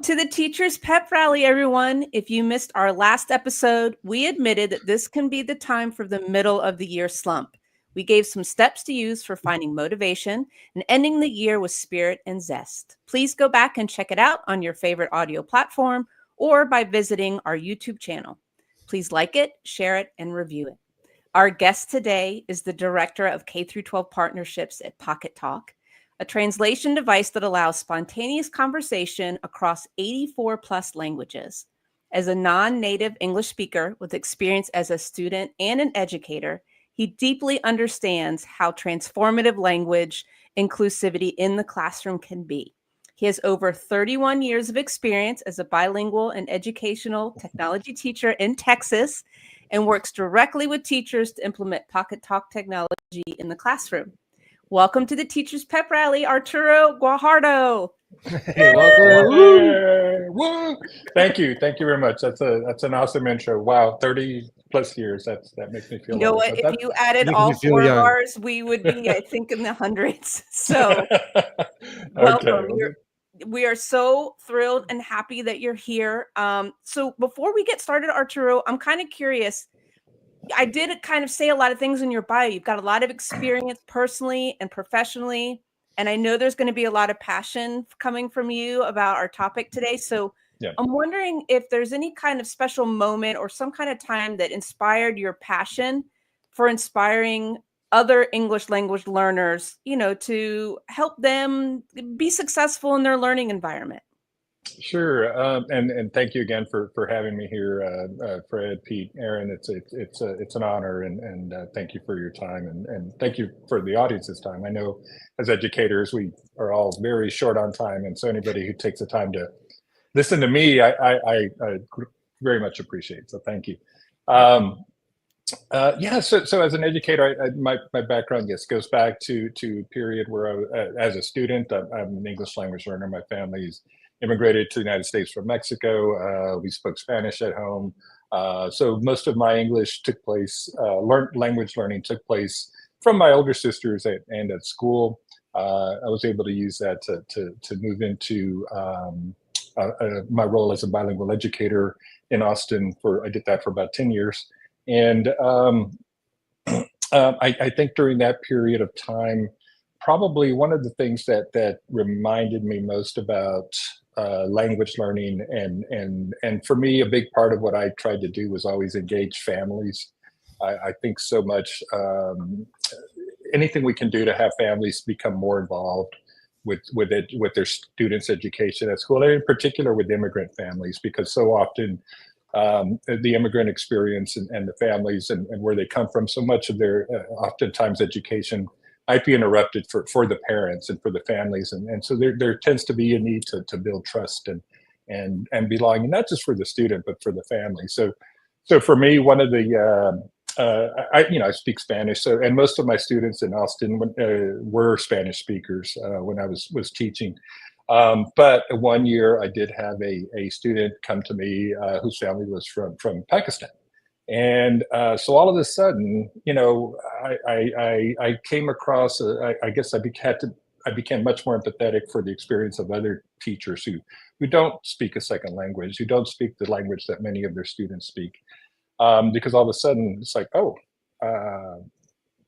Welcome to the Teachers Pep Rally, everyone. If you missed our last episode, we admitted that this can be the time for the middle of the year slump. We gave some steps to use for finding motivation and ending the year with spirit and zest. Please go back and check it out on your favorite audio platform or by visiting our YouTube channel. Please like it, share it, and review it. Our guest today is the Director of K-12 Partnerships at Pocketalk, a translation device that allows spontaneous conversation across 84 plus languages. As a non-native English speaker with experience as a student and an educator, he deeply understands how transformative language inclusivity in the classroom can be. He has over 31 years of experience as a bilingual and educational technology teacher in Texas and works directly with teachers to implement Pocketalk technology in the classroom. Welcome to the Teachers Pep Rally, Arturo Guajardo. Hey, welcome. Woo. Thank you very much. That's an awesome intro. Wow, 30 plus years. That makes me feel. You know what? If you added all four of ours, we would be, I think, in the hundreds. So, welcome. Okay. We are so thrilled and happy that you're here. So, before we get started, Arturo, I'm kind of curious. I did kind of say a lot of things in your bio. You've got a lot of experience personally and professionally, and I know there's going to be a lot of passion coming from you about our topic today. So yeah. I'm wondering if there's any kind of special moment or some kind of time that inspired your passion for inspiring other English language learners, to help them be successful in their learning environment. Sure, and thank you again for having me here, Fred, Pete, Aaron. It's an honor, and thank you for your time, and thank you for the audience's time. I know as educators we are all very short on time, and so anybody who takes the time to listen to me, I very much appreciate. So thank you. So as an educator, my background goes back to a period where as a student, I'm an English language learner. My family's immigrated to the United States from Mexico. We spoke Spanish at home. So most of my English took place, language learning took place from my older sisters and at school. I was able to use that to move into my role as a bilingual educator in Austin. I did that for about 10 years. And I think during that period of time, probably one of the things that reminded me most about language learning and for me, a big part of what I tried to do was always engage families. I think so much anything we can do to have families become more involved with their students' education at school, and in particular with immigrant families, because so often the immigrant experience and the families and where they come from, so much of their oftentimes education might be interrupted for the parents and for the families, and so there tends to be a need to build trust and belonging, not just for the student but for the family. So for me, one of the I speak Spanish, and most of my students in Austin were Spanish speakers when I was teaching. But one year I did have a student come to me whose family was from Pakistan. And so all of a sudden, I came across, I guess I became much more empathetic for the experience of other teachers who don't speak a second language, who don't speak the language that many of their students speak. Because all of a sudden it's like,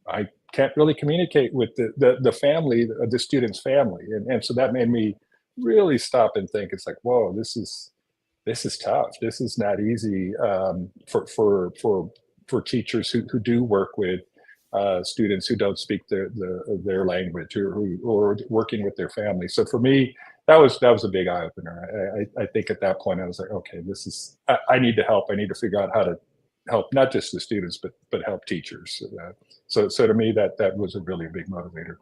I can't really communicate with the family, the student's family. And so that made me really stop and think. It's like, whoa, this is tough. This is not easy for teachers who do work with students who don't speak their language or working with their family. So for me, that was a big eye opener. I think at that point I was like, okay, I need to help. I need to figure out how to help not just the students but help teachers. So to me that was a really big motivator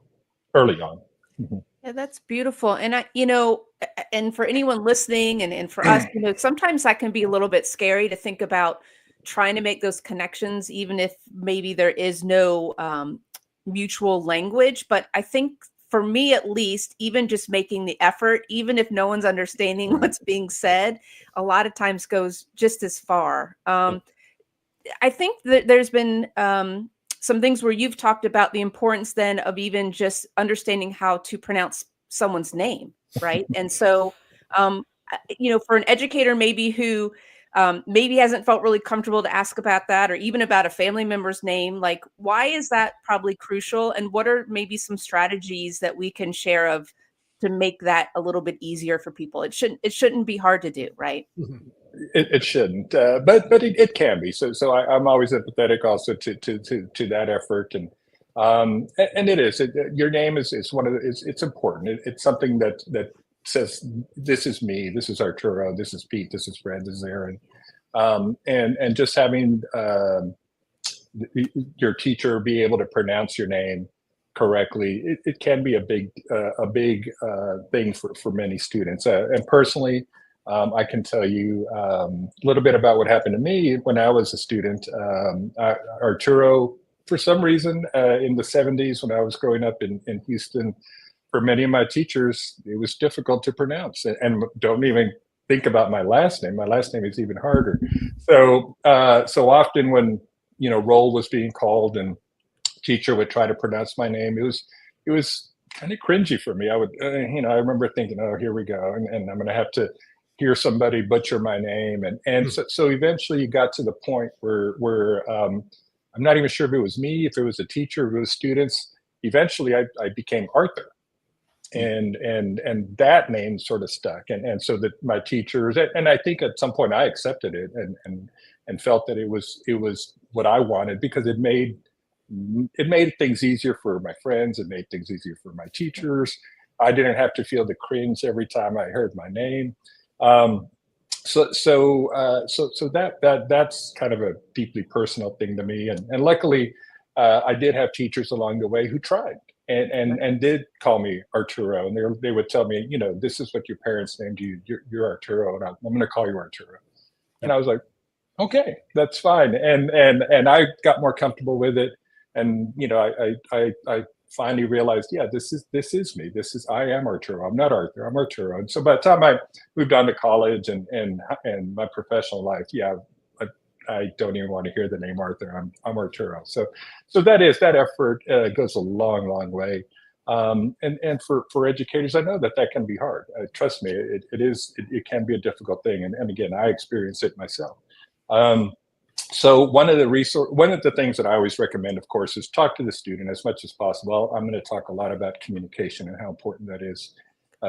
early on. Mm-hmm. Yeah, that's beautiful. And and for anyone listening and for us, sometimes that can be a little bit scary to think about trying to make those connections, even if maybe there is no mutual language. But I think for me, at least, even just making the effort, even if no one's understanding what's being said, a lot of times goes just as far. I think that there's been some things where you've talked about the importance then of even just understanding how to pronounce someone's name, right? And so for an educator maybe who maybe hasn't felt really comfortable to ask about that, or even about a family member's name, like, why is that probably crucial? And what are maybe some strategies that we can share of to make that a little bit easier for people? It shouldn't be hard to do, right? It shouldn't, but it can be. So I'm always empathetic also to that effort, and it is. Your name is one of the, it's important. It's something that says this is me, this is Arturo, this is Pete, this is Fred, this is Aaron, and just having your teacher be able to pronounce your name correctly, it can be a big thing for many students. And personally, I can tell you a little bit about what happened to me when I was a student. Arturo, for some reason, in the 70s when I was growing up in Houston, for many of my teachers, it was difficult to pronounce. And don't even think about my last name. My last name is even harder. So often when roll was being called and teacher would try to pronounce my name, it was kind of cringy for me. I would, I remember thinking, oh, here we go, and I'm going to have to hear somebody butcher my name, and so eventually you got to the point where I'm not even sure if it was me, if it was a teacher, if it was students. Eventually, I became Arthur, and that name sort of stuck, and so that my teachers, and I think at some point I accepted it and felt that it was what I wanted, because it made things easier for my friends. It made things easier for my teachers. I didn't have to feel the cringe every time I heard my name. So that's kind of a deeply personal thing to me. And luckily, I did have teachers along the way who tried and did call me Arturo. And they would tell me, this is what your parents named you. You're Arturo, and I'm going to call you Arturo. And I was like, okay, that's fine. And I got more comfortable with it. And I finally realized, yeah, this is me. I am Arturo. I'm not Arthur. I'm Arturo. And so by the time I moved on to college and my professional life, yeah, I don't even want to hear the name Arthur. I'm Arturo. So that effort goes a long way. And for educators, I know that can be hard. Trust me, it can be a difficult thing. And again, I experience it myself. So one of the things that I always recommend, of course, is talk to the student as much as possible. I'm going to talk a lot about communication and how important that is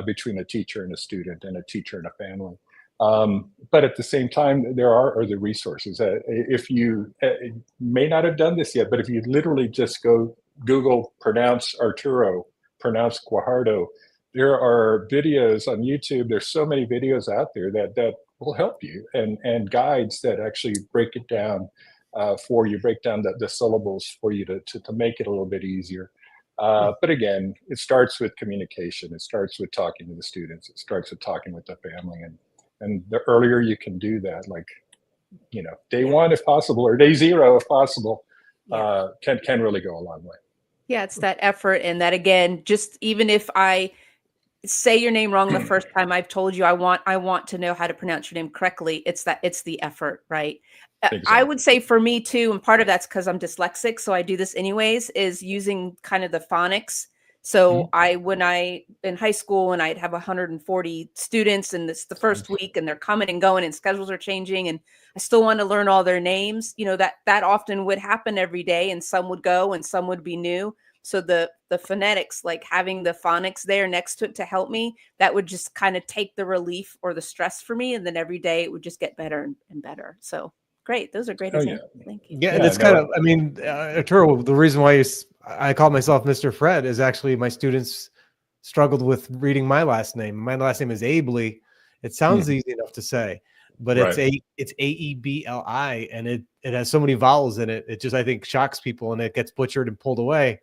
between a teacher and a student, and a teacher and a family. But at the same time, there are other resources. If you may not have done this yet, but if you literally just go Google pronounce Arturo, pronounce Guajardo, there are videos on YouTube. There's so many videos out there that will help you, and guides that actually break it down for you, break down the syllables for you to make it a little bit easier. But again, it starts with communication. It starts with talking to the students. It starts with talking with the family. And the earlier you can do that, like, day one if possible, or day zero if possible, can really go a long way. Yeah, it's that effort. And that, again, just even if I say your name wrong the first time I've told you, I want to know how to pronounce your name correctly. It's the effort, right? Exactly. I would say for me too, and part of that's because I'm dyslexic, so I do this anyways, is using kind of the phonics. So when I in high school, and I'd have 140 students, and it's the first week, and they're coming and going, and schedules are changing, and I still want to learn all their names. That often would happen every day, and some would go and some would be new. So the phonetics, like having the phonics there next to it to help me, that would just kind of take the relief or the stress for me. And then every day it would just get better and better. So great. Those are great examples. Yeah. Thank you. Yeah, and it's kind of, Arturo, the reason why I call myself Mr. Fred is actually my students struggled with reading my last name. My last name is Aebli. It sounds easy enough to say, but it's Aebli, and it has so many vowels in it. It just, I think, shocks people, and it gets butchered and pulled away.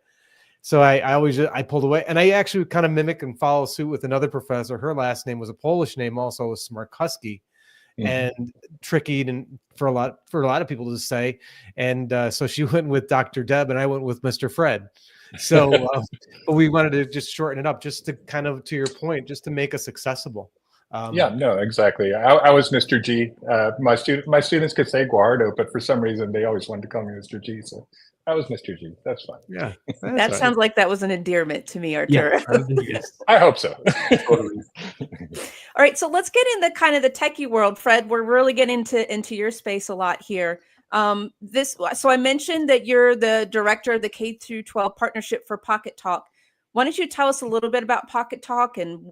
So I pulled away, and I actually kind of mimic and follow suit with another professor. Her last name was a Polish name, also was Smarkowski, and tricky and for a lot of people to say. And so she went with Dr. Deb, and I went with Mr. Fred. So but we wanted to just shorten it up, just to kind of, to your point, just to make us accessible. Exactly. I was Mr. G. My students could say Guajardo, but for some reason they always wanted to call me Mr. G. So I was Mr. G. That's fine. Yeah, That sounds like that was an endearment to me, yeah. Arturo. Yes. I hope so. Totally. All right, so let's get into kind of the techie world, Fred. We're really getting into your space a lot here. So I mentioned that you're the director of the K through 12 partnership for Pocketalk. Why don't you tell us a little bit about Pocketalk and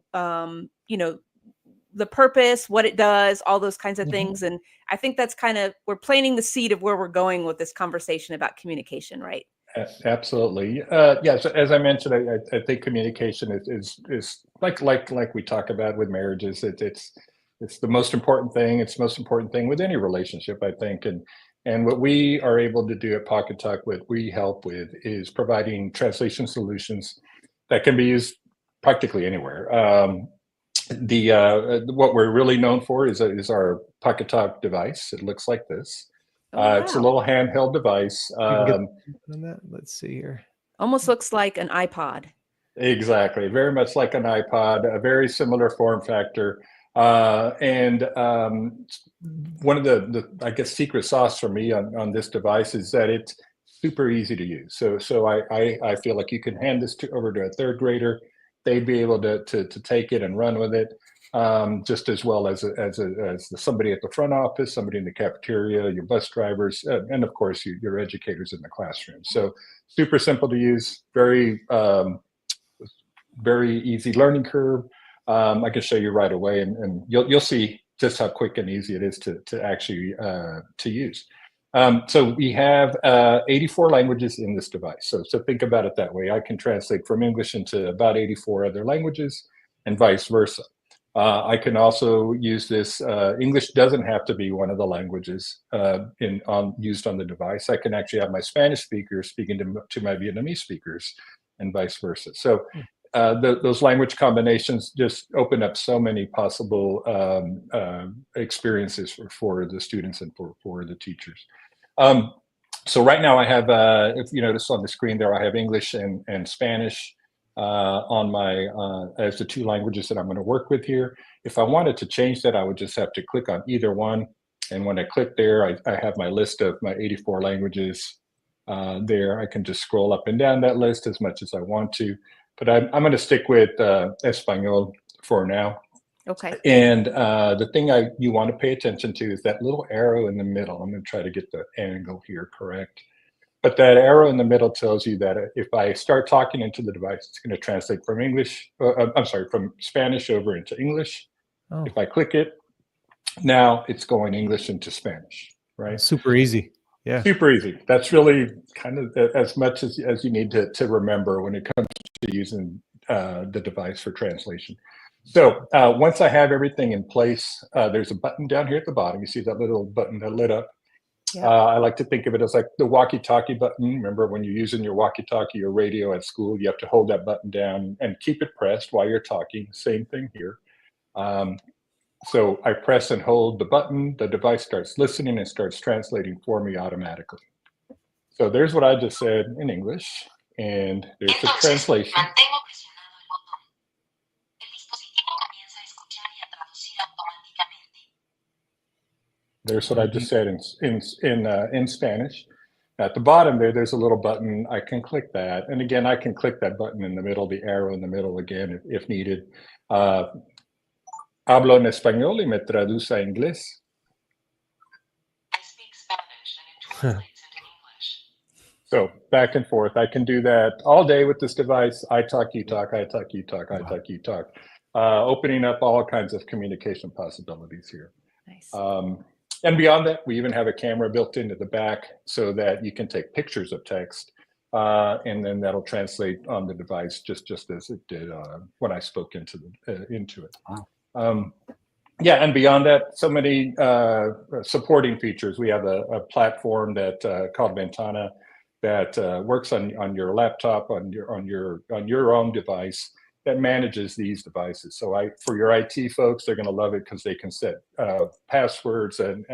the purpose, what it does, all those kinds of things. And I think that's we're planting the seed of where we're going with this conversation about communication, right? Absolutely. Yeah. So as I mentioned, I think communication is like we talk about with marriages. It's the most important thing. It's the most important thing with any relationship, I think. And what we are able to do at Pocketalk, what we help with, is providing translation solutions that can be used practically anywhere. What we're really known for is our Pocketalk device. It looks like this. Wow. It's a little handheld device. On that. Let's see here. Almost looks like an iPod. Exactly, very much like an iPod, a very similar form factor. And one of the I guess secret sauce for me on this device is that it's super easy to use. So I feel like you can hand this over to a third grader. They'd be able to take it and run with it, just as well as somebody at the front office, somebody in the cafeteria, your bus drivers, and of course your educators in the classroom. So super simple to use, very easy learning curve. I can show you right away, and you'll see just how quick and easy it is to actually to use. So we have 84 languages in this device. So think about it that way. I can translate from English into about 84 other languages and vice versa. I can also use this. English doesn't have to be one of the languages used on the device. I can actually have my Spanish speakers speaking to my Vietnamese speakers and vice versa. So those language combinations just open up so many possible experiences for the students and for the teachers. So right now I have, if you notice on the screen there, I have English and Spanish on my as the two languages that I'm going to work with here. If I wanted to change that, I would just have to click on either one. And when I click there, I have my list of my 84 languages there. I can just scroll up and down that list as much as I want to. But I'm going to stick with Espanol for now. Okay. And the thing you want to pay attention to is that little arrow in the middle. I'm going to try to get the angle here correct. But that arrow in the middle tells you that if I start talking into the device, it's going to translate from from Spanish over into English. Oh. If I click it, now it's going English into Spanish, right? Super easy. Yeah. Super easy. That's really kind of as much as you need to remember when it comes to using the device for translation. So once I have everything in place, there's a button down here at the bottom. You see that little button that lit up. Yeah. I like to think of it as like the walkie-talkie button. Remember when you're using your walkie-talkie or radio at school, you have to hold that button down and keep it pressed while you're talking. Same thing here. So I press and hold the button, the device starts listening and starts translating for me automatically. So there's what I just said in English, and there's the translation. There's what I just said in Spanish. At the bottom there's a little button. I can click that, and again I can click that button in the middle, the arrow in the middle again if needed. Hablo en español y me traduce a inglés. I speak Spanish and it translates into English. So back and forth. I can do that all day with this device. I talk, you talk, I talk, you talk, I talk, you talk. Opening up all kinds of communication possibilities here. Nice. And beyond that, we even have a camera built into the back so that you can take pictures of text, and then that'll translate on the device just as it did when I spoke into it. Wow. Yeah, and beyond that, so many supporting features. We have a platform that called Ventana that works on your laptop, on your own device, that manages these devices. So for your IT folks, they're going to love it because they can set passwords and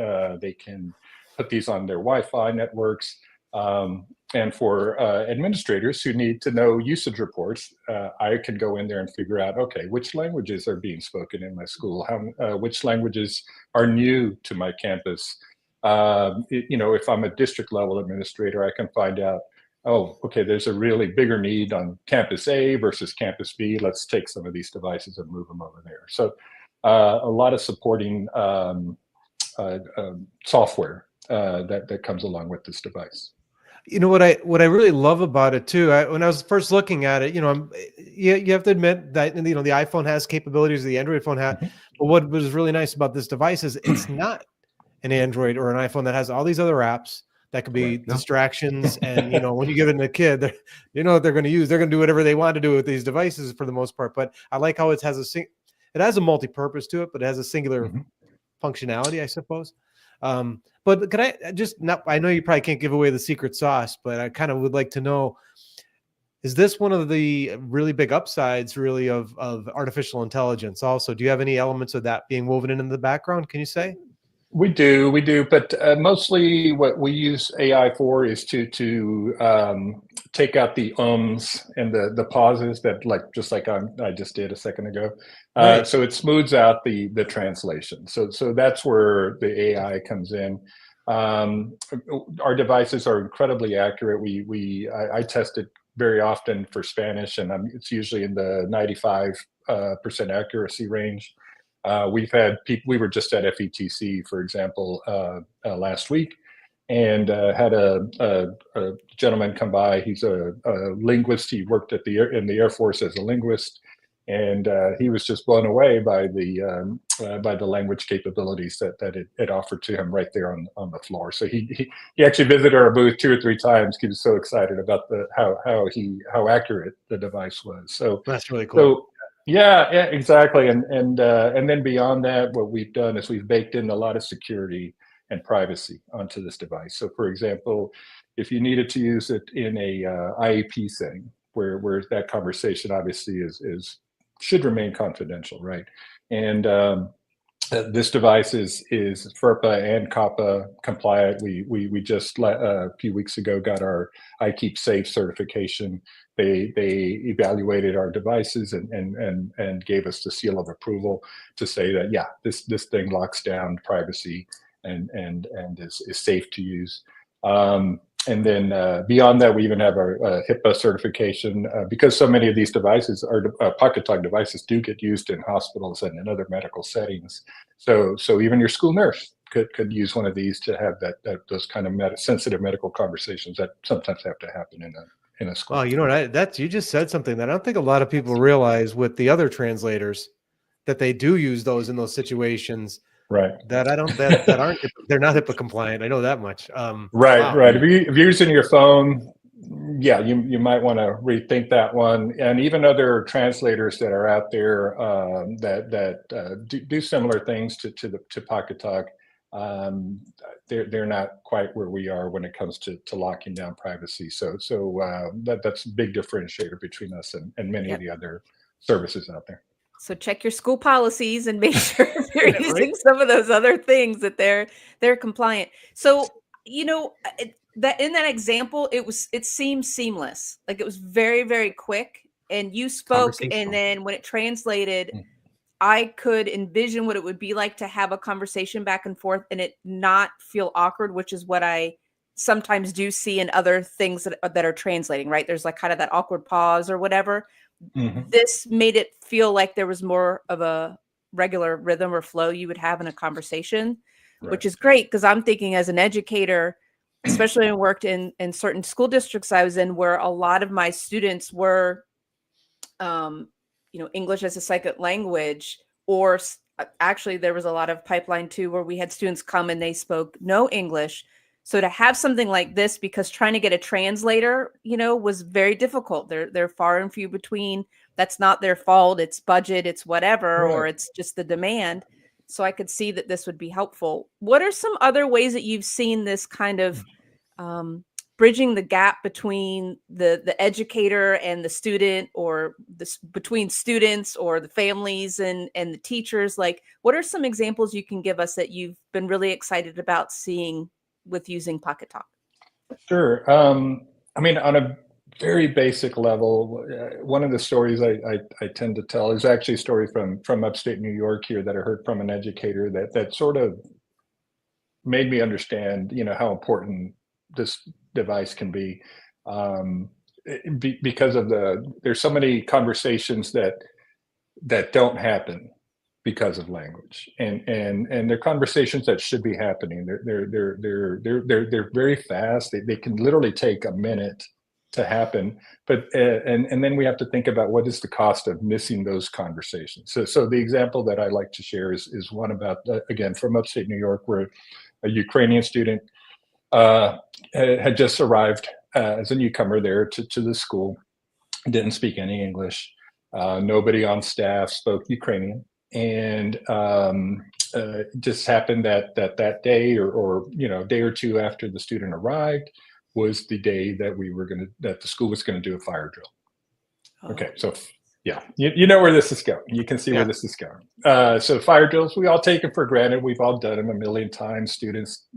they can put these on their Wi-Fi networks. And for administrators who need to know usage reports, I can go in there and figure out, okay, which languages are being spoken in my school? Which languages are new to my campus? If I'm a district level administrator, I can find out, oh, okay, there's a really bigger need on campus A versus campus B. Let's take some of these devices and move them over there. So a lot of supporting software that comes along with this device. You know what I really love about it too. When I was first looking at it, you have to admit that the iPhone has capabilities the Android phone had. But what was really nice about this device is it's not an Android or an iPhone that has all these other apps that could be distractions. And when you give it to a kid, what they're going to use. They're going to do whatever they want to do with these devices for the most part. But I like how it has a multi-purpose to it, but it has a singular functionality, I suppose. But could I I know you probably can't give away the secret sauce, but I kind of would like to know, is this one of the really big upsides really of artificial intelligence also? Do you have any elements of that being woven in the background? Can you say? We do, but mostly what we use AI for is to take out the ums and the pauses that just like I just did a second ago. Right. So it smooths out the translation. So that's where the AI comes in. Our devices are incredibly accurate. I test it very often for Spanish, and it's usually in the 95% accuracy range. We've had people. We were just at FETC, for example, last week, and had a gentleman come by. He's a linguist. He worked in the Air Force as a linguist, and he was just blown away by the language capabilities that it offered to him right there on the floor. So he actually visited our booth 2 or 3 times. He was so excited about how accurate the device was. So that's really cool. So, yeah, exactly. And then beyond that, what we've done is we've baked in a lot of security and privacy onto this device. So, for example, if you needed to use it in a IEP setting, where that conversation obviously should remain confidential, right? And this device is FERPA and COPPA compliant. We just a few weeks ago got our iKeep Safe certification. They evaluated our devices and gave us the seal of approval to say that this thing locks down privacy and is safe to use. And then beyond that, we even have our HIPAA certification because so many of these devices, Pocketalk devices, do get used in hospitals and in other medical settings. So even your school nurse could use one of these to have those kind of sensitive medical conversations that sometimes have to happen in a school. Well, you just said something that I don't think a lot of people realize with the other translators, that they do use those in those situations. Right. That aren't they're not HIPAA compliant. I know that much. Right. Wow. Right. If you're using your phone, you might want to rethink that one. And even other translators that are out there that do similar things to Pocketalk, they're not quite where we are when it comes to locking down privacy. So that's a big differentiator between us and many of the other services out there. So check your school policies and make sure if you're using some of those other things that they're compliant. So, that in that example, it seemed seamless. Like it was very, very quick, and you spoke, and then when it translated, I could envision what it would be like to have a conversation back and forth and it not feel awkward, which is what I sometimes do see in other things that are translating, right? There's like kind of that awkward pause or whatever. This made it feel like there was more of a regular rhythm or flow you would have in a conversation, which is great because I'm thinking as an educator, especially when I worked in certain school districts I was in where a lot of my students were, English as a second language, or actually there was a lot of pipeline too where we had students come and they spoke no English. So to have something like this, because trying to get a translator, was very difficult. They're far and few between. That's not their fault. It's budget, it's whatever, or it's just the demand. So I could see that this would be helpful. What are some other ways that you've seen this kind of bridging the gap between the educator and the student, or between students or the families and the teachers? Like, what are some examples you can give us that you've been really excited about seeing with using Pocketalk? Sure. On a very basic level, one of the stories I tend to tell is actually a story from upstate New York here that I heard from an educator that sort of made me understand, how important this device can be, because of there's so many conversations that don't happen because of language, and they're conversations that should be happening. They're very fast. They can literally take a minute to happen, but and then we have to think about what is the cost of missing those conversations. So the example that I like to share is one about, again, from upstate New York, where a Ukrainian student had just arrived as a newcomer there to the school, didn't speak any English. Nobody on staff spoke Ukrainian, and just happened that day, or day or two after the student arrived, was the day that the school was going to do a fire drill. Okay, so yeah, you know where this is going. You can see where this is going. So fire drills, we all take them for granted. We've all done them a million times. Students,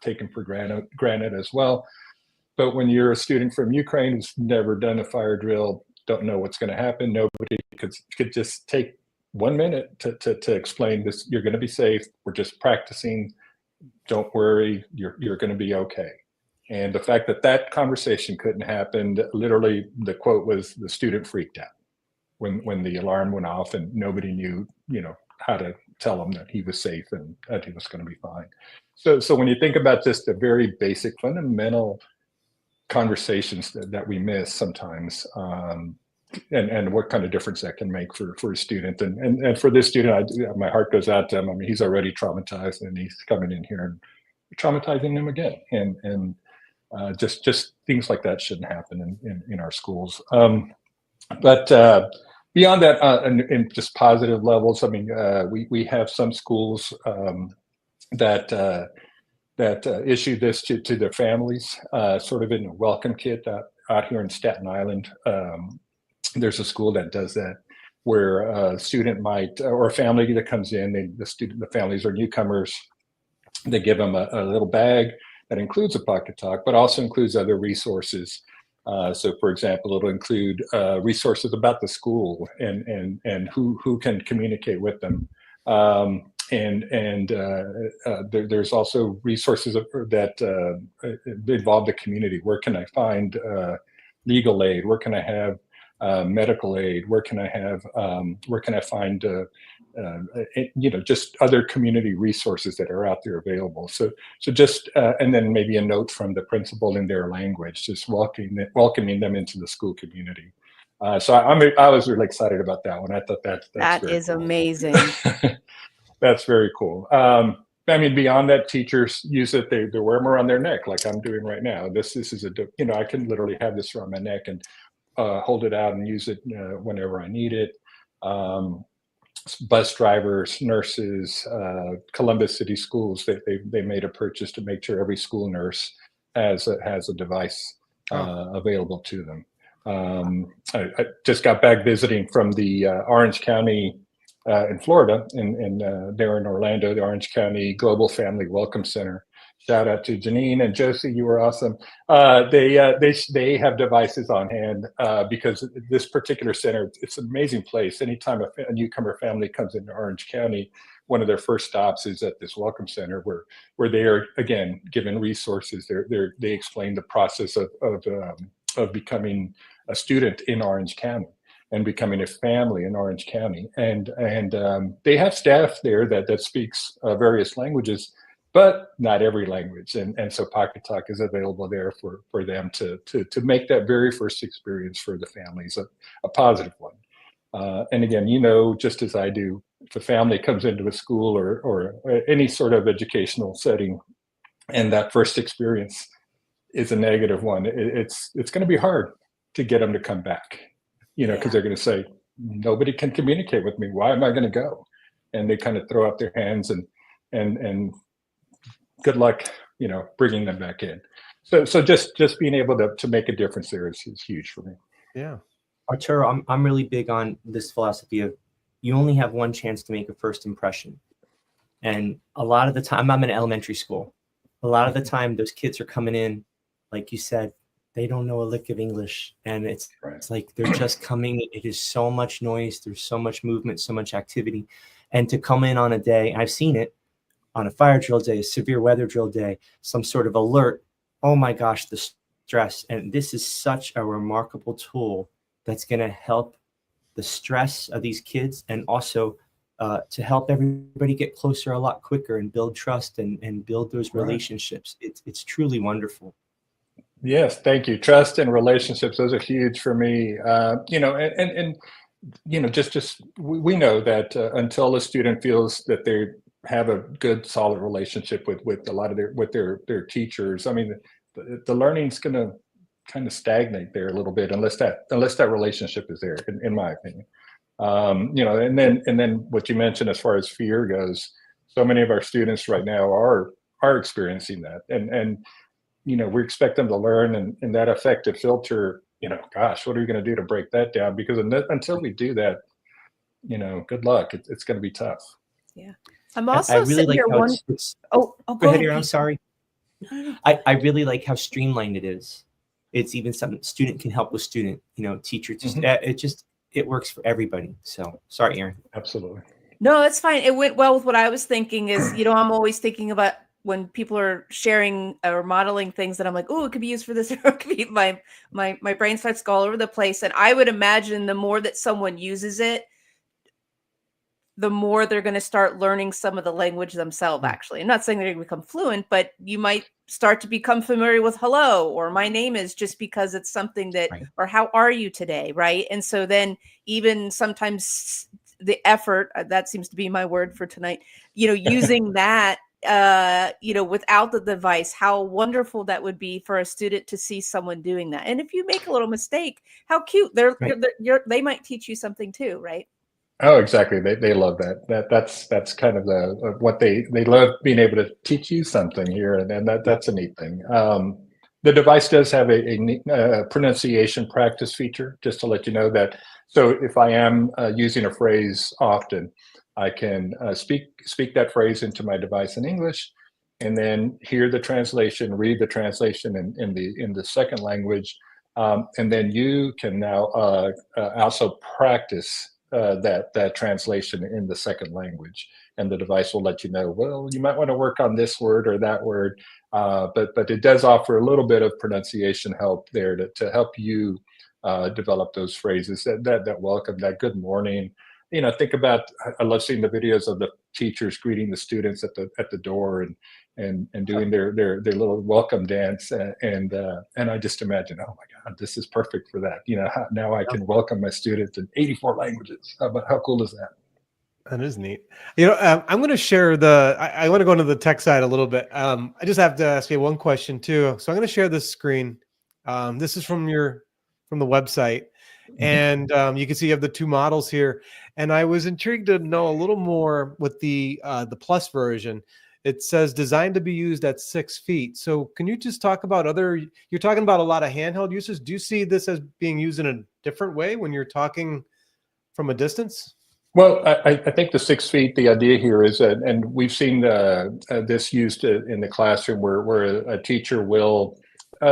take them for granted as well. But when you're a student from Ukraine who's never done a fire drill, don't know what's going to happen, nobody could just take 1 minute to explain this. You're going to be safe. We're just practicing. Don't worry. You're going to be okay. And the fact that conversation couldn't happen, literally the quote was, the student freaked out when the alarm went off, and nobody knew, how to tell him that he was safe and that he was going to be fine. So when you think about just the very basic, fundamental conversations that we miss sometimes, and what kind of difference that can make for a student, and for this student, my heart goes out to him. I mean, he's already traumatized, and he's coming in here and traumatizing him again, and just things like that shouldn't happen in our schools. But beyond that, in just positive levels, I mean, we have some schools that issue this to their families, sort of in a welcome kit out here in Staten Island. There's a school that does that, where a student might, or a family that comes in, the families are newcomers. They give them a little bag that includes a Pocketalk, but also includes other resources. So, for example, it'll include resources about the school and who can communicate with them. There's also resources that involve the community. Where can I find legal aid? Where can I have medical aid? Where can I find just other community resources that are out there available? So just and then maybe a note from the principal in their language, just welcoming them into the school community. So I was really excited about that one. I thought that is cool. Amazing. That's very cool. I mean, beyond that, teachers use it. They wear them around their neck, like I'm doing right now. This is I can literally have this around my neck and hold it out and use it whenever I need it. Bus drivers, nurses, Columbus City Schools, they made a purchase to make sure every school nurse has a device available to them. I just got back visiting from the Orange County in Florida, and there in Orlando, the Orange County Global Family Welcome Center. Shout out to Janine and Josie, you were awesome. They have devices on hand because this particular center, it's an amazing place. Anytime a newcomer family comes into Orange County, one of their first stops is at this welcome center where they are, again, given resources. They explain the process of becoming a student in Orange County and becoming a family in Orange County, and they have staff there that speaks various languages, but not every language, and so Pocketalk is available there for them to make that very first experience for the families a positive one. And again, just as I do, if a family comes into a school or any sort of educational setting, and that first experience is a negative one, it's going to be hard to get them to come back, because they're going to say, nobody can communicate with me. Why am I going to go? And they kind of throw up their hands and good luck, bringing them back in. So just being able to make a difference there is huge for me. Yeah. Arturo, I'm really big on this philosophy of you only have one chance to make a first impression. And a lot of the time, I'm in elementary school. A lot of the time, those kids are coming in, like you said, they don't know a lick of English. And it's like they're just coming. It is so much noise. There's so much movement, so much activity. And to come in on a day, I've seen it, on a fire drill day, a severe weather drill day, some sort of alert. Oh my gosh, the stress. And this is such a remarkable tool that's going to help the stress of these kids, and also to help everybody get closer a lot quicker and build trust and build those relationships. It's truly wonderful. Yes, thank you. Trust and relationships, those are huge for me. You know, and you know, just we know that until a student feels that they have a good, solid relationship with a lot of their teachers, I mean, the learning's going to kind of stagnate there a little bit unless that relationship is there, in my opinion. You know, and then what you mentioned as far as fear goes, so many of our students right now are experiencing that, and you know, we expect them to learn, and that affective filter, you know, gosh, what are we going to do to break that down? Because until we do that, you know, good luck. It's going to be tough. Yeah. I'm I also really sitting like here how one. it's Go go ahead, ahead, Aaron, I'm Pete. sorry. I really like how streamlined it is. It's even something student can help with student, you know, teacher to it works for everybody. So sorry, Aaron. Absolutely. No, that's fine. It went well with what I was thinking is, you know, I'm always thinking about when people are sharing or modeling things that I'm like, oh, it could be used for this, or it could be my brain starts to go all over the place. And I would imagine the more that someone uses it, the more they're going to start learning some of the language themselves, actually. I'm not saying they're going to become fluent, but you might start to become familiar with hello or my name is, just because it's something that, or how are you today, right? And so then even sometimes the effort, that seems to be my word for tonight, you know, using that, you know, without the device, how wonderful that would be for a student to see someone doing that. And if you make a little mistake, how cute. They might teach you something too, right? Oh, exactly. They love that. That's kind of what they love, being able to teach you something here, and that's a neat thing. The device does have a pronunciation practice feature, just to let you know that. So if I am using a phrase often, I can speak that phrase into my device in English, and then hear the translation, read the translation in the second language, and then you can now also practice that translation in the second language, and the device will let you know, well, you might want to work on this word or that word, but it does offer a little bit of pronunciation help there to help you develop those phrases, that welcome, that good morning. You know, think about, I love seeing the videos of the teachers greeting the students at the door and doing their little welcome dance, and I just imagine, oh my God, this is perfect for that. You know, now I can welcome my students in 84 languages. How cool is that? That is neat. You know, I'm going to share I want to go into the tech side a little bit. I just have to ask you one question too. So I'm going to share this screen. This is from the website, and you can see you have the two models here. And I was intrigued to know a little more with the plus version. It says designed to be used at 6 feet. So can you just talk about you're talking about a lot of handheld uses. Do you see this as being used in a different way when you're talking from a distance? Well, I think the 6 feet, the idea here is that, and we've seen this used in the classroom where a teacher will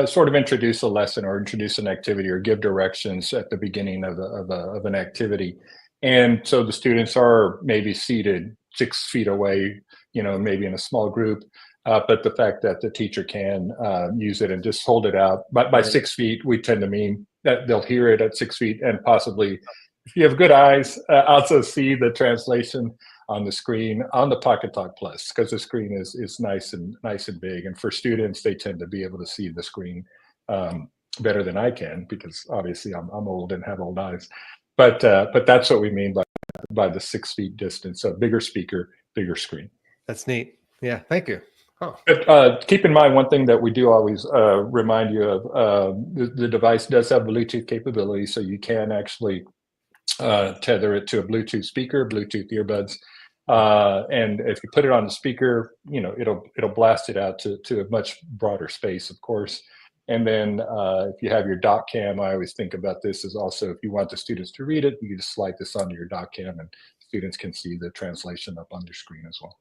sort of introduce a lesson or introduce an activity or give directions at the beginning of an activity. And so the students are maybe seated 6 feet away, you know, maybe in a small group. But the fact that the teacher can use it and just hold it out by 6 feet, we tend to mean that they'll hear it at 6 feet, and possibly, if you have good eyes, also see the translation on the screen on the Pocketalk Plus, because the screen is nice and big. And for students, they tend to be able to see the screen better than I can, because obviously I'm old and have old eyes. But that's what we mean by the 6 feet distance. So bigger speaker, bigger screen. That's neat. Yeah, thank you. Oh. But keep in mind, one thing that we do always remind you of, the device does have Bluetooth capability, so you can actually tether it to a Bluetooth speaker, Bluetooth earbuds, and if you put it on the speaker, you know, it'll blast it out to a much broader space, of course. And then if you have your dock cam, I always think about this as also, if you want the students to read it, you can just slide this onto your dock cam, and students can see the translation up on their screen as well.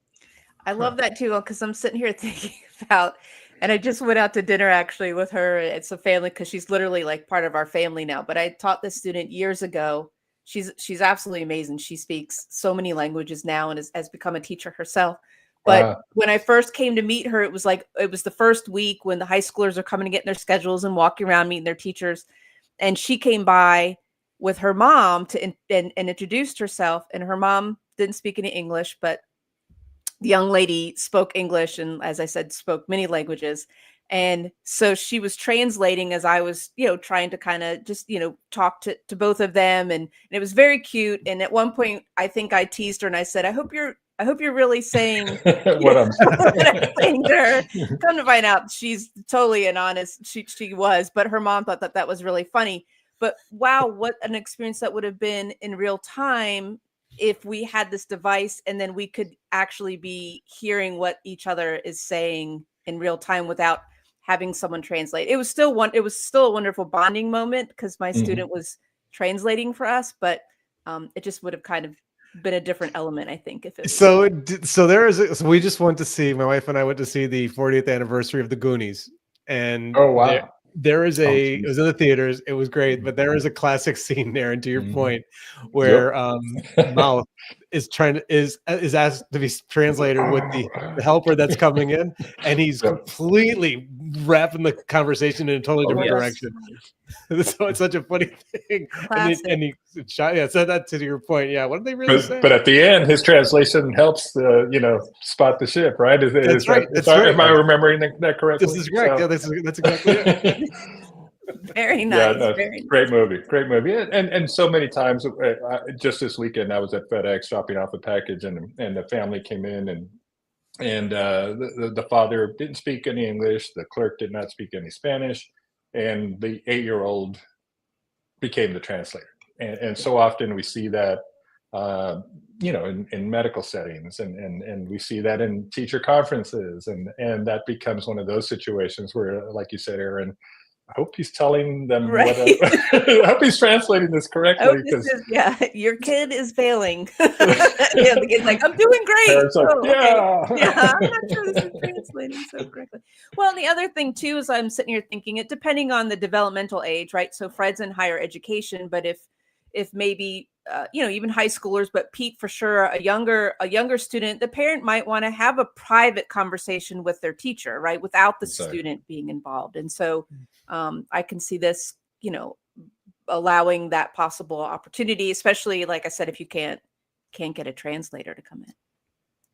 I love that too, because I'm sitting here thinking about, and I just went out to dinner actually with her. It's a family, because she's literally like part of our family now. But I taught this student years ago. She's absolutely amazing. She speaks so many languages now and has become a teacher herself. But when I first came to meet her, it was the first week when the high schoolers are coming to get in their schedules and walking around meeting their teachers. And she came by with her mom and introduced herself. And her mom didn't speak any English, but the young lady spoke English and, as I said, spoke many languages. And so she was translating as I was, trying to kind of just, talk to both of them. And it was very cute. And at one point, I think I teased her and I said, I hope you're really saying what I'm saying to her. Come to find out, she's totally an honest, she was, but her mom thought that was really funny. But wow, what an experience that would have been in real time if we had this device and then we could actually be hearing what each other is saying in real time without having someone translate. It was still a wonderful bonding moment because my student was translating for us, but it just would have kind of been a different element, I think. If it was so we just went to see, my wife and I went to see the 40th anniversary of the Goonies, and oh wow. There is it was in the theaters. It was great, but there is a classic scene there, and to your point, where Mouth is asked to be translated with the helper that's coming in, and he's completely wrapping the conversation in a totally different direction. So it's such a funny thing. And he said that to your point. Yeah, what did they really say? But at the end, his translation helps spot the ship, right? That's right. Am I remembering that correctly? This is correct. Yeah, that's exactly it. Very nice. Yeah, very nice. Great movie. And so many times, just this weekend, I was at FedEx dropping off a package, and the family came in, and the father didn't speak any English, the clerk did not speak any Spanish, and the 8-year-old became the translator. And so often we see that, in medical settings, and we see that in teacher conferences, and that becomes one of those situations where, like you said, Aaron, I hope he's telling them I hope he's translating this correctly. Your kid is failing. The kid's like, I'm doing great. I'm not sure this is translating so correctly. Well, the other thing too is I'm sitting here thinking it depending on the developmental age, right? So Fred's in higher education, but if maybe even high schoolers, but Pete for sure, a younger student, the parent might want to have a private conversation with their teacher, right, without the student being involved. And so I can see this, allowing that possible opportunity, especially like I said, if you can't get a translator to come in.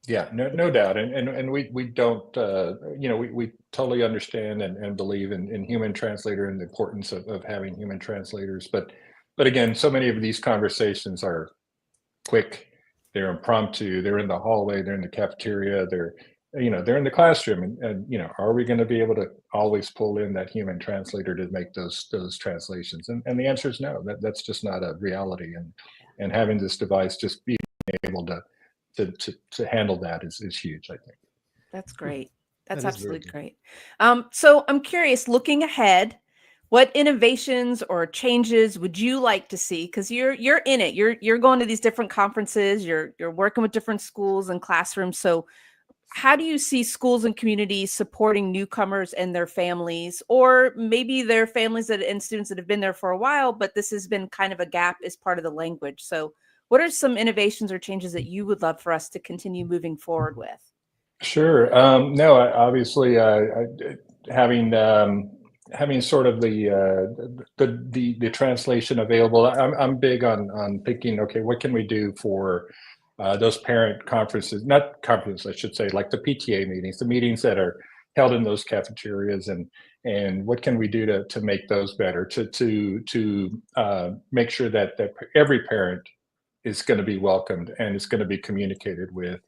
Yeah, no doubt, and we don't, we totally understand and believe in human translator and the importance of having human translators, but again, so many of these conversations are quick, they're impromptu, they're in the hallway, they're in the cafeteria, they're in the classroom, and are we going to be able to always pull in that human translator to make those translations? And the answer is no. That's just not a reality. And having this device just being able to handle that is huge, I think. That's great. That's absolutely great. So I'm curious, looking ahead, what innovations or changes would you like to see? Because you're in it. You're going to these different conferences. You're working with different schools and classrooms. So how do you see schools and communities supporting newcomers and their families, or maybe their families and students that have been there for a while, but this has been kind of a gap as part of the language? So what are some innovations or changes that you would love for us to continue moving forward with? Sure. Obviously, having sort of the translation available. I'm big on thinking, okay, what can we do for those parent conferences, not conferences, I should say, like the PTA meetings, the meetings that are held in those cafeterias, and what can we do to make those better, to make sure that every parent is going to be welcomed and is going to be communicated with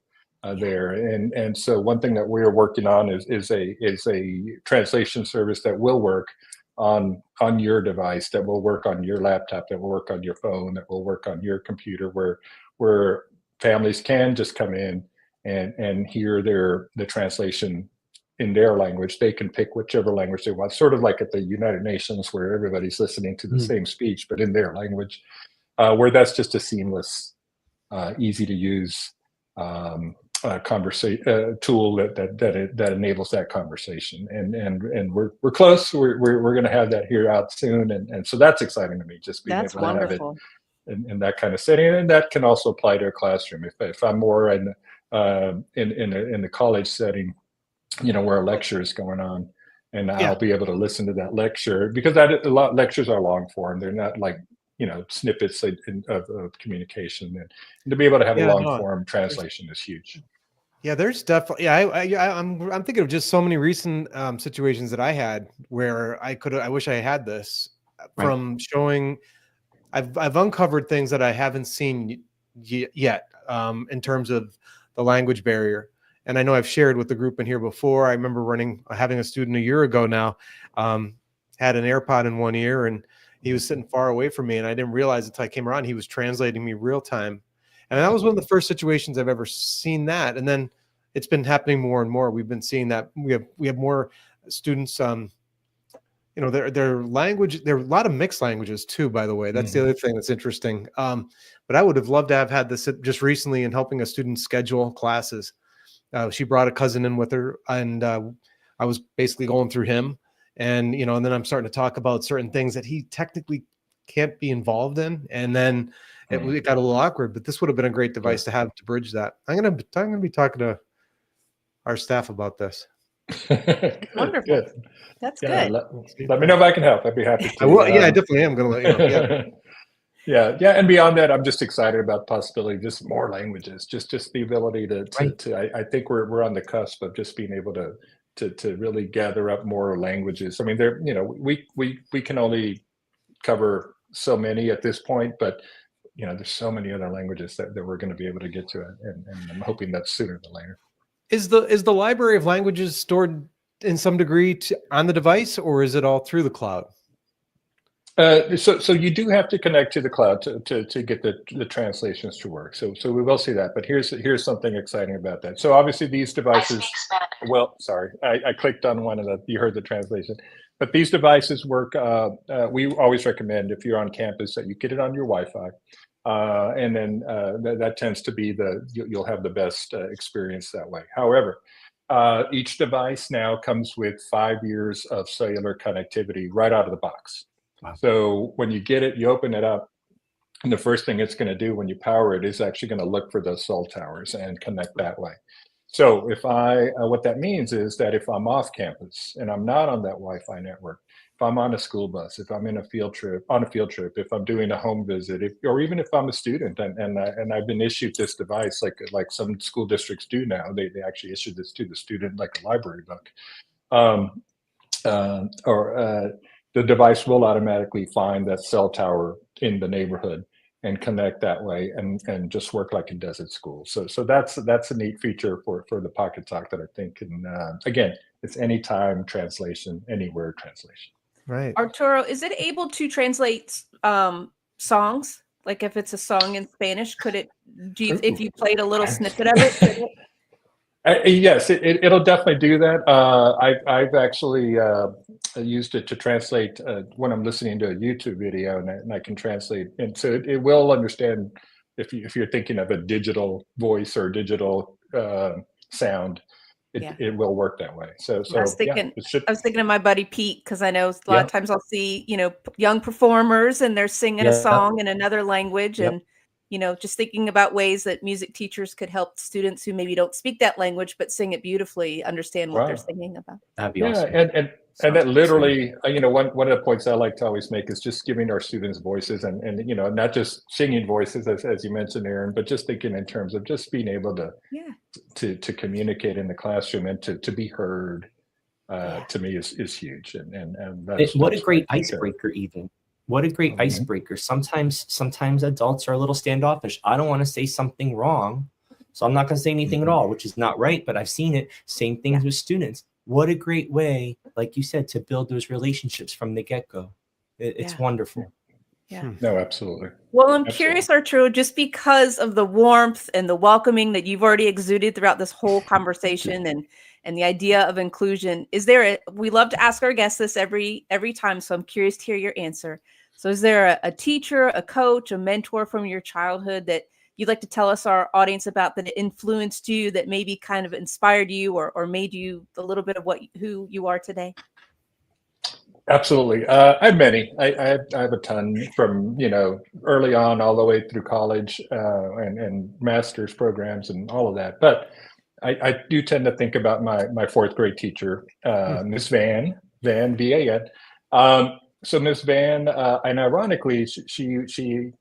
there. And so one thing that we're working on is a translation service that will work on your device, that will work on your laptop, that will work on your phone, that will work on your computer, where families can just come in and hear the translation in their language. They can pick whichever language they want, sort of like at the United Nations, where everybody's listening to the same speech, but in their language, where that's just a seamless, easy to use tool that enables that conversation. And we're close. We're going to have that here out soon, and so that's exciting to me. Just being able to have it in that kind of setting, and that can also apply to a classroom. If I'm more in in the college setting, where a lecture is going on, and I'll be able to listen to that lecture, because lectures are long form. They're not like, snippets of communication, and to be able to have a long form translation is huge. Yeah, there's definitely. I'm thinking of just so many recent situations that I had where I wish I had this from showing. I've uncovered things that I haven't seen yet in terms of the language barrier. And I know I've shared with the group in here before. I remember having a student a year ago now, had an AirPod in one ear, and he was sitting far away from me, and I didn't realize until I came around he was translating me real time. And that was one of the first situations I've ever seen that. And then it's been happening more and more. We've been seeing that we have more students. Their language. There are a lot of mixed languages too. By the way, that's the other thing that's interesting. But I would have loved to have had this just recently in helping a student schedule classes. She brought a cousin in with her, and I was basically going through him, and and then I'm starting to talk about certain things that he technically can't be involved in, and then it got a little awkward. But this would have been a great device to have to bridge that. I'm gonna be talking to our staff about this. Wonderful. Good. That's good. Let me know if I can help. I'd be happy to. I will. I definitely am going to let you know. Yeah. And beyond that, I'm just excited about the possibility of just more languages, just the ability to I think we're on the cusp of just being able to really gather up more languages. I mean, we can only cover so many at this point, but there's so many other languages that we're going to be able to get to it, and I'm hoping that's sooner than later. Is the library of languages stored in some degree on the device, or is it all through the cloud? So you do have to connect to the cloud to get the translations to work. So we will see that. But here's something exciting about that. So obviously these devices. Well, sorry, I clicked on one and you heard the translation. But these devices work. We always recommend, if you're on campus, that you get it on your Wi-Fi. And then that tends to be you'll have the best experience that way. However, each device now comes with 5 years of cellular connectivity right out of the box. Wow. So when you get it, you open it up, and the first thing it's going to do when you power it is actually going to look for those cell towers and connect that way. So what that means is that if I'm off campus and I'm not on that Wi-Fi network, if I'm on a school bus, if I'm on a field trip, if I'm doing a home visit, or even if I'm a student and I've been issued this device, like some school districts do now, they actually issue this to the student like a library book, the device will automatically find that cell tower in the neighborhood and connect that way and just work like it does at school. So that's a neat feature for the Pocketalk that I think can, again, it's anytime translation, anywhere translation. Right. Arturo, is it able to translate songs? Like if it's a song in Spanish, if you played a little snippet of it? Yes, it'll definitely do that. I've actually used it to translate when I'm listening to a YouTube video, and I can translate, and so it will understand if you're thinking of a digital voice or digital sound. It will work that way. So I was thinking of my buddy Pete, because I know a lot of times I'll see young performers and they're singing a song in another language, and just thinking about ways that music teachers could help students who maybe don't speak that language but sing it beautifully understand what they're singing about. That'd be awesome. And that literally, one of the points I like to always make is just giving our students voices, and not just singing voices as you mentioned, Aaron, but just thinking in terms of just being able to communicate in the classroom and to be heard. To me is huge, and what a great icebreaker even. What a great icebreaker. Sometimes adults are a little standoffish. I don't want to say something wrong, so I'm not going to say anything at all, which is not right, but I've seen it. Same things with students. What a great way, like you said, to build those relationships from the get-go. It's wonderful. Yeah. No, absolutely. Well, I'm curious, Arturo, just because of the warmth and the welcoming that you've already exuded throughout this whole conversation and the idea of inclusion, we love to ask our guests this every time, so I'm curious to hear your answer. So is there a teacher, a coach, a mentor from your childhood that you'd like to tell us, our audience, about, that influenced you, that maybe kind of inspired you or made you a little bit of who you are today? Absolutely. I have many. I have a ton from, early on all the way through college and master's programs and all of that. But I do tend to think about my fourth grade teacher, Miss Van. So Miss Van, and ironically,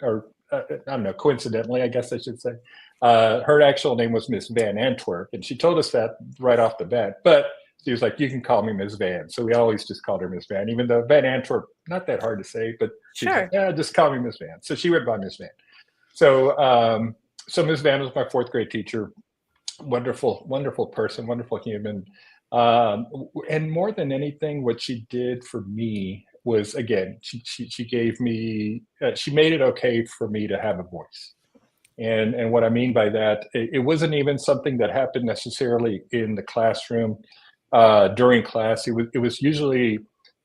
or I don't know, coincidentally, I guess I should say, her actual name was Miss Van Antwerp, and she told us that right off the bat. But she was like, "You can call me Miss Van." So we always just called her Miss Van, even though Van Antwerp, not that hard to say, but she's Sure. like, "Yeah, just call me Miss Van." So she went by Miss Van. So Miss Van was my fourth grade teacher. Wonderful, wonderful person, wonderful human. And more than anything, what she did for me was, again, she gave me, she made it okay for me to have a voice. And what I mean by that, it wasn't even something that happened necessarily in the classroom during class. It was usually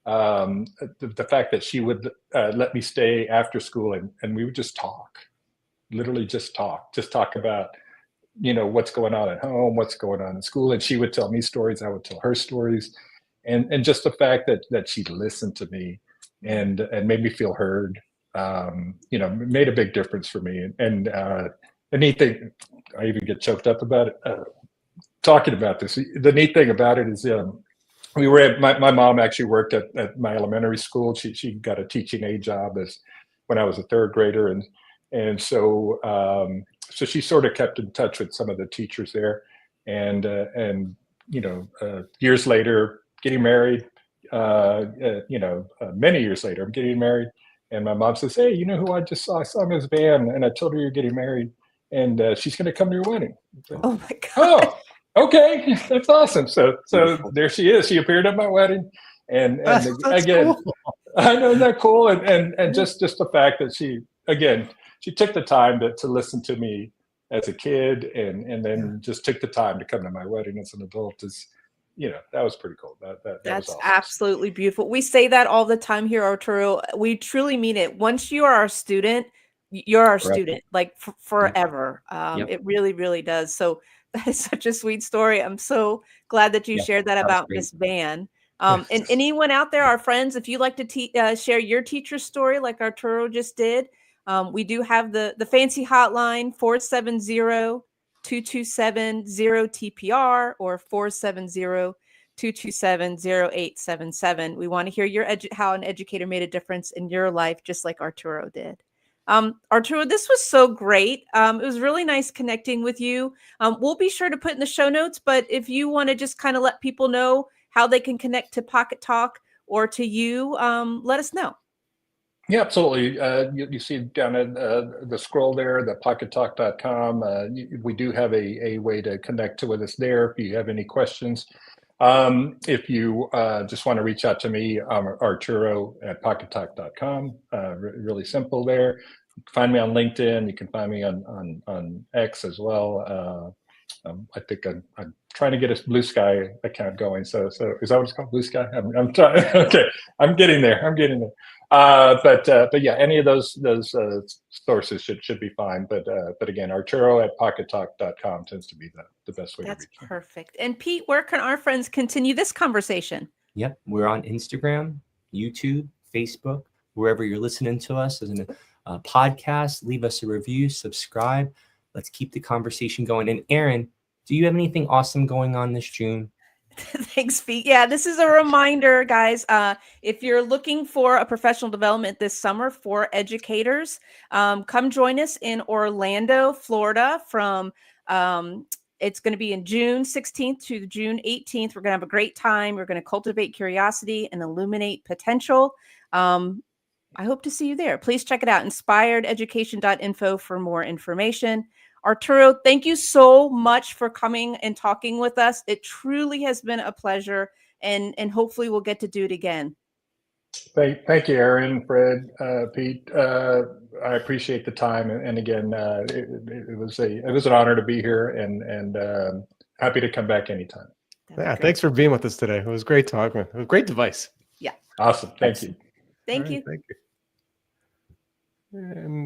the fact that she would let me stay after school, and we would just talk, literally just talk about what's going on at home, what's going on in school, and she would tell me stories, I would tell her stories, and just the fact that she listened to me and made me feel heard, made a big difference for me. And the neat thing, I even get choked up about it talking about this. The neat thing about it is we were at my mom actually worked at my elementary school. She got a teaching aid job when I was a third grader, and so she sort of kept in touch with some of the teachers there, and years later, getting married, many years later, I'm getting married, and my mom says, "Hey, you know who I just saw? I saw Ms. Van, and I told her you're getting married, and she's going to come to your wedding." Oh my God. Oh, okay, that's awesome. So there she is. She appeared at my wedding, and That's again, cool. I know, isn't that cool? And just the fact that she took the time to listen to me as a kid, and then just took the time to come to my wedding as an adult is, that was pretty cool. That That's was awesome. absolutely beautiful. We say that all the time here, Arturo. We truly mean it. Once you are our student, you're our Correct. student, like forever. Yep. It really, really does. So that is such a sweet story. I'm so glad that you Yeah, shared that that was about great. Miss Van. And anyone out there, our friends, if you'd like to share your teacher story like Arturo just did, we do have the fancy hotline 470-227-0TPR or 470-227-0877. We want to hear how an educator made a difference in your life, just like Arturo did. Arturo, this was so great. It was really nice connecting with you. We'll be sure to put in the show notes, but if you want to just kind of let people know how they can connect to Pocketalk or to you, let us know. Yeah, absolutely. You see down at the scroll there, the Pocketalk.com. We do have a way to connect with us there if you have any questions. If you just want to reach out to me, Arturo at Pocketalk.com. Really simple there. You can find me on LinkedIn. You can find me on X as well. I think I'm trying to get a Blue Sky account going. So is that what it's called? Blue Sky? I'm trying. Okay, I'm getting there. But yeah, any of those sources should be fine. But again, Arturo at Pocketalk.com tends to be the best way to reach me. That's perfect. And Pete, where can our friends continue this conversation? Yep, we're on Instagram, YouTube, Facebook, wherever you're listening to us as a podcast. Leave us a review, subscribe. Let's keep the conversation going. And Aaron, do you have anything awesome going on this June? Thanks, Pete. Yeah, this is a reminder, guys. If you're looking for a professional development this summer for educators, come join us in Orlando, Florida from it's going to be in June 16th to June 18th. We're going to have a great time. We're going to cultivate curiosity and illuminate potential. I hope to see you there. Please check it out, inspirededucation.info for more information. Arturo, thank you so much for coming and talking with us. It truly has been a pleasure, and hopefully we'll get to do it again. Thank you, Aaron, Fred, Pete. I appreciate the time, and again, it was an honor to be here, and happy to come back anytime. Yeah, thanks for being with us today. It was great talking. It was a great device. Yeah. Awesome. Thank you. Thank you. Thank you. And